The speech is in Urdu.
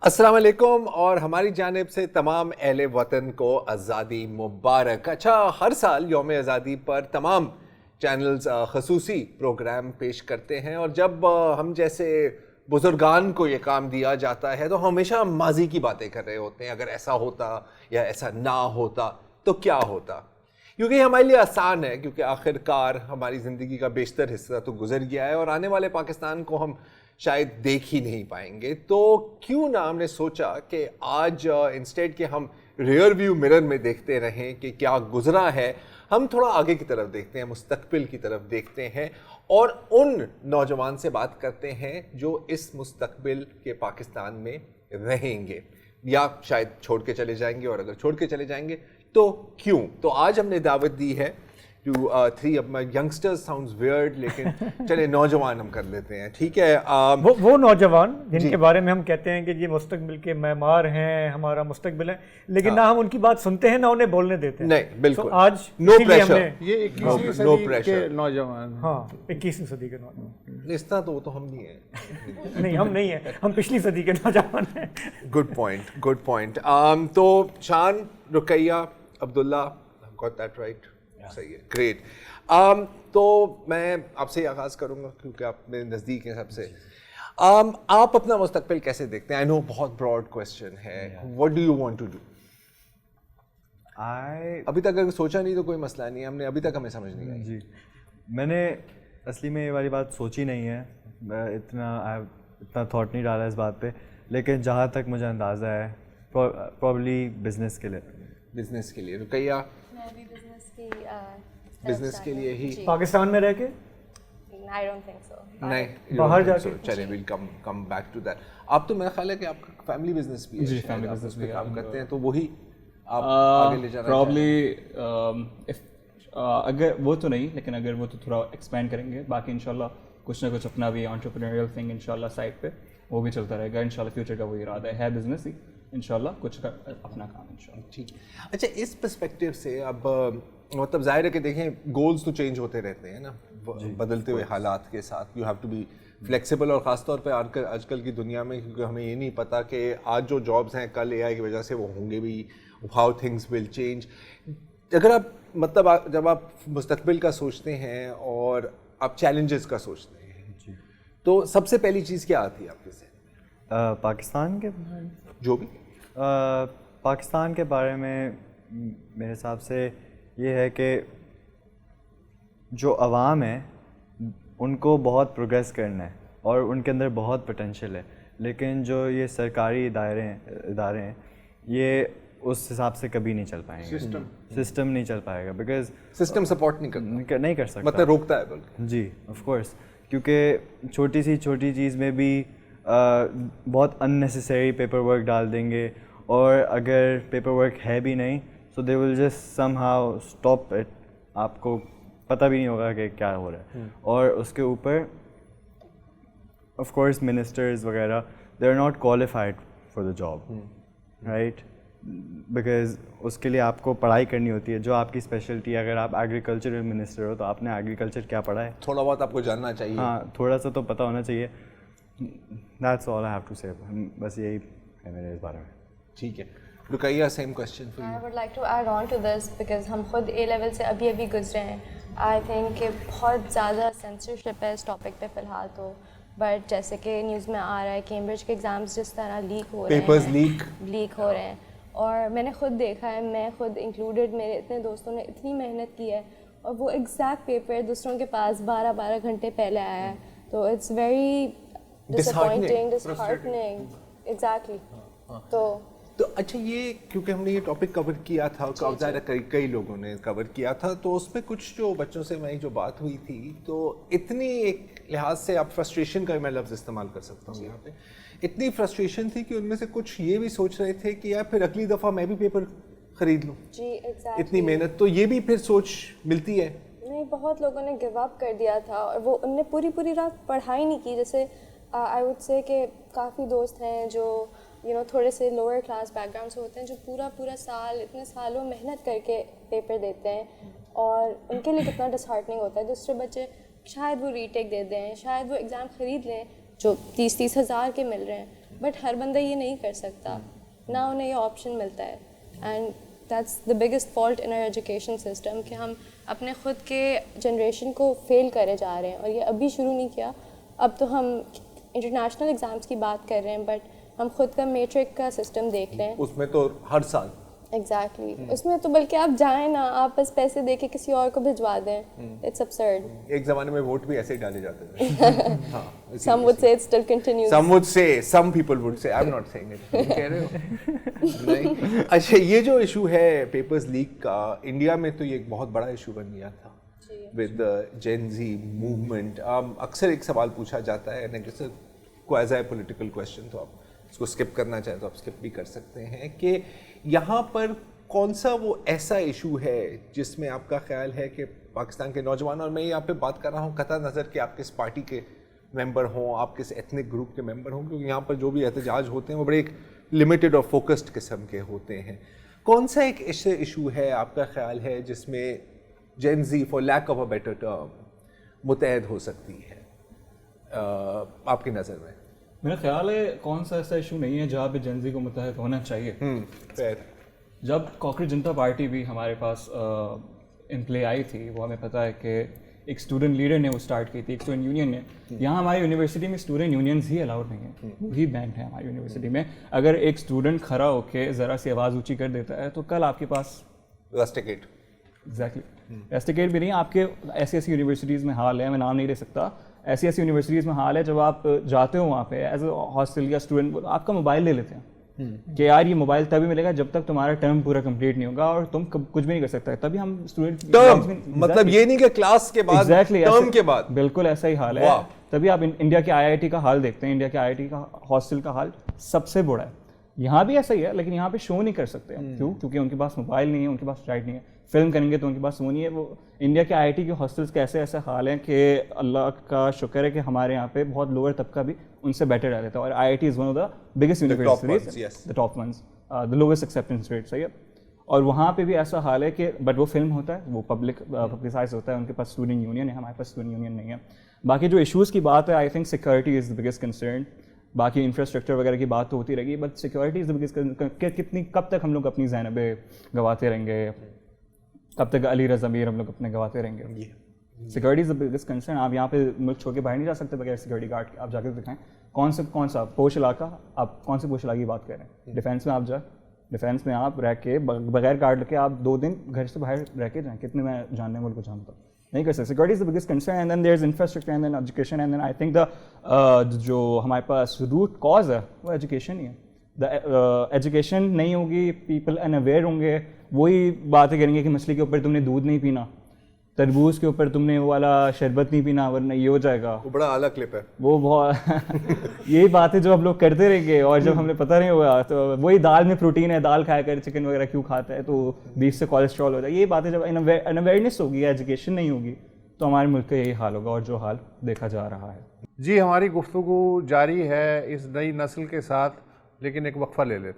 السلام علیکم اور ہماری جانب سے تمام اہل وطن کو آزادی مبارک. اچھا، ہر سال یوم آزادی پر تمام چینلز خصوصی پروگرام پیش کرتے ہیں، اور جب ہم جیسے بزرگان کو یہ کام دیا جاتا ہے تو ہمیشہ ماضی کی باتیں کر رہے ہوتے ہیں. اگر ایسا ہوتا یا ایسا نہ ہوتا تو کیا ہوتا، کیونکہ یہ ہمارے لیے آسان ہے، کیونکہ آخر کار ہماری زندگی کا بیشتر حصہ تو گزر گیا ہے اور آنے والے پاکستان کو ہم شاید دیکھ ہی نہیں پائیں گے. تو کیوں نہ ہم نے سوچا کہ آج انسٹیڈ کہ ہم ریئر ویو مرر میں دیکھتے رہیں کہ کیا گزرا ہے، ہم تھوڑا آگے کی طرف دیکھتے ہیں، مستقبل کی طرف دیکھتے ہیں اور ان نوجوان سے بات کرتے ہیں جو اس مستقبل کے پاکستان میں رہیں گے یا شاید چھوڑ کے چلے جائیں گے، اور اگر چھوڑ کے چلے جائیں گے تو کیوں. تو آج ہم نے دعوت دی ہے ٹو 3 اب ینگسٹرز ساؤنڈز ویئرڈ، لیکن چلے نوجوان ہم کر لیتے ہیں، ٹھیک ہے. وہ نوجوان جن کے بارے میں ہم کہتے ہیں کہ یہ مستقبل کے معمار ہیں، ہمارا مستقبل ہے، لیکن نہ ہم ان کی بات سنتے ہیں نہ انہیں بولنے دیتے ہیں. نہیں بالکل، آج نو پریشر، یہ 21ویں صدی کے نوجوان. ہاں 21ویں صدی کے نوجوان. اس طرح تو وہ تو ہم نہیں ہیں. نہیں ہم نہیں ہیں، ہم پچھلی صدی کے نوجوان ہیں. Good point, good point. تو شان، رقیہ، عبداللہ، got that right؟ صحیح ہے، گریٹ. تو میں آپ سے ہی آغاز کروں گا کیونکہ آپ میرے نزدیک ہیں سب سے. آپ اپنا مستقبل کیسے دیکھتے ہیں؟ آئی نو بہت براڈ کویسچن ہے. what do you want to do؟ ابھی تک اگر سوچا نہیں تو کوئی مسئلہ نہیں ہے، ہم نے ابھی تک ہمیں سمجھ نہیں آئی. جی، میں نے اصلی میں یہ والی بات سوچی نہیں ہے، اتنا تھاٹ نہیں ڈالا اس بات پہ، لیکن جہاں تک مجھے اندازہ ہے پرابلی بزنس کے لیے. بزنس کے لیے. رقیہ؟ میں بھی بزنس کے لیے ہی. پاکستان میں رہ کے؟ I don't think so. نہیں، باہر جا کے. چلیں well come back to that. آپ تو میرا خیال ہے کہ آپ کا فیملی بزنس بھی ہے. جی، فیملی بزنس بھی کام کرتے ہیں، تو وہی آپ آگے لے جانا پرابلی اگر وہ تو نہیں، لیکن اگر وہ تو تھوڑا ایکسپینڈ کریں گے، باقی انشاءاللہ کچھ نہ کچھ اپنا بھی انٹرپرینوریل تھنگ انشاءاللہ سائڈ پہ وہ بھی چلتا رہے گا. انشاءاللہ فیوچر کا وہی ارادہ ہے بزنس ہی، انشاءاللہ کچھ اپنا کام انشاءاللہ. ٹھیک. اچھا، اس پرسپیکٹیو سے اب مطلب ظاہر ہے کہ دیکھیں گولز تو چینج ہوتے رہتے ہیں نا بدلتے ہوئے حالات کے ساتھ. You have to be flexible, اور خاص طور پہ آج کل کی دنیا میں، کیونکہ ہمیں یہ نہیں پتہ کہ آج جو جابس ہیں کل اے آئی کی وجہ سے وہ ہوں گے بھی. How things will change. اگر آپ مطلب جب آپ مستقبل کا سوچتے ہیں اور آپ چیلنجز کا سوچتے ہیں تو سب سے پہلی چیز کیا آتی ہے آپ کے ذہن؟ پاکستان کے جو بھی پاکستان کے بارے میں میرے حساب سے یہ ہے کہ جو عوام ہے ان کو بہت پروگریس کرنا ہے اور ان کے اندر بہت پوٹینشیل ہے، لیکن جو یہ سرکاری ادارے ہیں یہ اس حساب سے کبھی نہیں چل پائیں گے. سسٹم نہیں چل پائے گا، بیکاز سسٹم سپورٹ نہیں کر سکتا، مطلب روکتا ہے بلکہ. جی آف کورس، کیونکہ چھوٹی سی چھوٹی چیز میں بھی بہت اننیسیسری پیپر ورک ڈال دیں گے، اور اگر پیپر ورک ہے بھی نہیں so they will just somehow stop it. آپ کو پتہ بھی نہیں ہوگا کہ کیا ہو رہا ہے. اور اس کے اوپر آف کورس منسٹرز وغیرہ they are not qualified for the job, right? Because اس کے لیے آپ کو پڑھائی کرنی ہوتی ہے جو آپ کی اسپیشلٹی ہے. اگر آپ ایگریکلچرل منسٹر ہو تو آپ نے ایگریکلچر کیا پڑھا ہے، تھوڑا بہت آپ کو جاننا چاہیے. ہاں تھوڑا سا تو پتہ ہونا چاہیے. That's all I have to say, بس یہی ہے میرے اس بارے میں. ٹھیک ہے. Ruqayya, same question for I you. would like to add on to this because ہم خود A level سے ابھی گزرے ہیں. I think کہ بہت زیادہ سینسرشپ ہے اس ٹاپک پہ فی الحال تو، بٹ جیسے کہ نیوز میں آ رہا ہے کیمبرج کے ایگزامس جس طرح لیک ہو رہے ہیں، پیپرز لیک ہو رہے ہیں، اور میں نے خود دیکھا ہے، میں خود انکلوڈیڈ، میرے اتنے دوستوں نے اتنی محنت کی ہے اور وہ ایگزیکٹ پیپر دوسروں کے پاس 12 گھنٹے پہلے آیا ہے. تو اٹس ویری ڈساپوائنٹنگ، ڈسہارٹننگ. ایگزیکٹلی. تو اچھا، یہ کیونکہ ہم نے یہ ٹاپک کور کیا تھا، کئی لوگوں نے کور کیا تھا، تو اس میں کچھ جو بچوں سے میں جو بات ہوئی تھی تو اتنی ایک لحاظ سے آپ فرسٹریشن کا میں لفظ استعمال کر سکتا ہوں یہاں پہ، اتنی فرسٹریشن تھی کہ ان میں سے کچھ یہ بھی سوچ رہے تھے کہ یار پھر اگلی دفعہ میں بھی پیپر خرید لوں. جی ایگزیکٹلی. اتنی محنت، تو یہ بھی پھر سوچ ملتی ہے. نہیں، بہت لوگوں نے گیو اپ کر دیا تھا اور وہ ان نے پوری رات پڑھائی نہیں کی. جیسے آئی وڈ سے کہ کافی دوست ہیں جو تھوڑے سے لوور کلاس بیک گراؤنڈ سے ہوتے ہیں جو پورا سال، اتنے سالوں محنت کر کے پیپر دیتے ہیں، اور ان کے لیے کتنا ڈسہارٹنگ ہوتا ہے. دوسرے بچے شاید وہ ری ٹیک دے دیں، شاید وہ ایگزام خرید لیں جو 30,000 کے مل رہے ہیں، بٹ ہر بندہ یہ نہیں کر سکتا, نہ انہیں یہ آپشن ملتا ہے. And that's the biggest fault in our education system کہ ہم اپنے خود کے جنریشن کو فیل کرے جا رہے ہیں, اور یہ ابھی شروع نہیں کیا. اب تو ہم انٹرنیشنل ایگزامس کی بات کر رہے ہیں, بٹ ہم خود کا میٹرک کا سسٹم دیکھ لیں, اس میں تو ہر سال ایگزیکٹلی اس میں تو بلکہ آپ جائیں نا, آپ بس پیسے دے کے کسی اور کو بھجوا دیں. It's absurd. ایک زمانے میں ووٹ بھی ایسے ہی ڈالے جاتے تھے. Some would say it still continues. Some would say, some people would say, I'm not saying it. تم کہہ رہے ہو نہیں. اچھا, یہ جو ایشو ہے پیپرز لیک کا, انڈیا میں تو یہ ایک بہت بڑا ایشو بن گیا تھا ود جین زی موومنٹ. اکثر ایک سوال پوچھا جاتا ہے, کوائزا پولیٹیکل کویسچن, تو آپ اس کو اسکپ کرنا چاہیں تو آپ اسکپ بھی کر سکتے ہیں, کہ یہاں پر کون سا وہ ایسا ایشو ہے جس میں آپ کا خیال ہے کہ پاکستان کے نوجوان, اور میں یہاں پہ بات کر رہا ہوں قطع نظر کہ آپ کس پارٹی کے ممبر ہوں, آپ کس ایتھنک گروپ کے ممبر ہوں, کیونکہ یہاں پر جو بھی احتجاج ہوتے ہیں وہ بڑے ایک لمیٹڈ اور فوکسڈ قسم کے ہوتے ہیں, کون سا ایک ایسا ایشو ہے آپ کا خیال ہے جس میں Gen Z for lack of a better term متحد ہو سکتی ہے آپ کی نظر میں؟ میرا خیال ہے کون سا ایسا ایشو نہیں ہے جہاں پہ جین زی کو متحد ہونا چاہیے. جب کاکریج جنتا پارٹی بھی ہمارے پاس ان پلے آئی تھی, وہ ہمیں پتہ ہے کہ ایک اسٹوڈنٹ لیڈر نے وہ اسٹارٹ کی تھی, ایک اسٹوڈنٹ یونین نے. یہاں ہماری یونیورسٹی میں اسٹوڈنٹ یونینز ہی الاؤڈ نہیں ہیں, وہی بینڈ ہے ہماری یونیورسٹی میں. اگر ایک اسٹوڈنٹ کھڑا ہو کے ذرا سی آواز اونچی کر دیتا ہے تو کل آپ کے پاس رسٹیکیٹ, ایگزیکٹلی رسٹیکیٹ بھی نہیں, آپ کے ایسی ایسی یونیورسٹیز میں حال ہے, میں نام نہیں لے سکتا, ایسی ایسی یونیورسٹیز میں حال ہے جب آپ جاتے ہو وہاں پہ ایز اے ہاسٹل یا اسٹوڈنٹ, آپ کا موبائل لے لیتے ہیں کہ یار یہ موبائل تبھی ملے گا جب تک تمہارا ٹرم پورا کمپلیٹ نہیں ہوگا, اور تم کچھ بھی نہیں کر سکتا. تبھی ہم اسٹوڈنٹ مطلب یہ نہیں کہ کلاس کے بعد, ٹرم کے بعد, بالکل ایسا ہی حال ہے. تبھی آپ انڈیا کے آئی آئی ٹی کا حال دیکھتے ہیں, انڈیا کے آئی آئی ٹی کا ہاسٹل کا حال سب سے بڑا ہے. یہاں بھی ایسا ہی ہے, لیکن یہاں پہ شو نہیں کر سکتے. کیوں؟ کیونکہ ان کے پاس موبائل نہیں ہے, ان کے پاس رائٹ نہیں ہے. فلم کریں گے تو ان کے پاس وہ نہیں ہے. وہ انڈیا کے آئی آئی ٹی کے ہاسٹلس کے ایسے حال ہیں کہ اللہ کا شکر ہے کہ ہمارے یہاں پہ بہت لوور طبقہ بھی ان سے بیٹر رہ لیتا ہے, اور I I T is one of the biggest universities, the top ones, the lowest acceptance rate. صحیح ہے. اور وہاں پہ بھی ایسا حال ہے کہ بٹ وہ فلم ہوتا ہے, وہ پبلسائز ہوتا ہے, ان کے پاس اسٹوڈنٹ یونین ہے, ہمارے پاس اسٹوڈنٹ یونین نہیں ہے. باقی جو ایشوز کی بات ہے, I think security is the biggest concern. باقی انفراسٹرکچر وغیرہ کی بات تو ہوتی رہے گی, but security is the biggest. کتنی کب تک ہم لوگ اپنی زینبیں گواتے رہیں گے, کب تک علی رضا میر ہم لوگ اپنے گواتے رہیں گے؟ Security is the biggest concern. آپ یہاں پہ ملک چھوڑ کے باہر نہیں جا سکتے بغیر سیکورٹی گارڈ کے. آپ جا کے دکھائیں کون سا پوش علاقہ, آپ کون سے پوش علاقے کی بات کر رہے ہیں؟ ڈیفینس میں آپ جائیں, ڈیفینس میں آپ رہ کے بغیر گارڈ کے آپ 2 دن گھر سے باہر رہ کے جائیں. کتنے میں جاننے ملک کو جانتا ہوں, نہیں کر سکتے. Security is the biggest concern. And then there is infrastructure, and then education, and then I think the جو ہمارے پاس روٹ کاز ہے وہ ایجوکیشن ہی ہے. ایجوکیشن نہیں ہوگی, پیپل ان اویئر ہوں گے, وہی باتیں کریں گے کہ مچھلی کے اوپر تم نے دودھ نہیں پینا, تربوز کے اوپر تم نے وہ والا شربت نہیں پینا ورنہ یہ ہو جائے گا. وہ بڑا اعلیٰ کلپ ہے, وہ بہت یہی باتیں جو ہم لوگ کرتے رہیں گے, اور جب ہمیں پتہ نہیں ہوگا تو وہی دال میں پروٹین ہے, دال کھایا کر, چکن وغیرہ کیوں کھاتا ہے, تو بیف سے کولیسٹرول ہو جائے. یہ باتیں جب ان اویئرنیس ہوگی, ایجوکیشن نہیں ہوگی, تو ہمارے ملک کا یہی حال ہوگا, اور جو حال دیکھا جا رہا ہے. جی, ہماری گفتگو جاری ہے اس نئی نسل کے ساتھ, لیکن ایک وقفہ لے لیتے ہیں.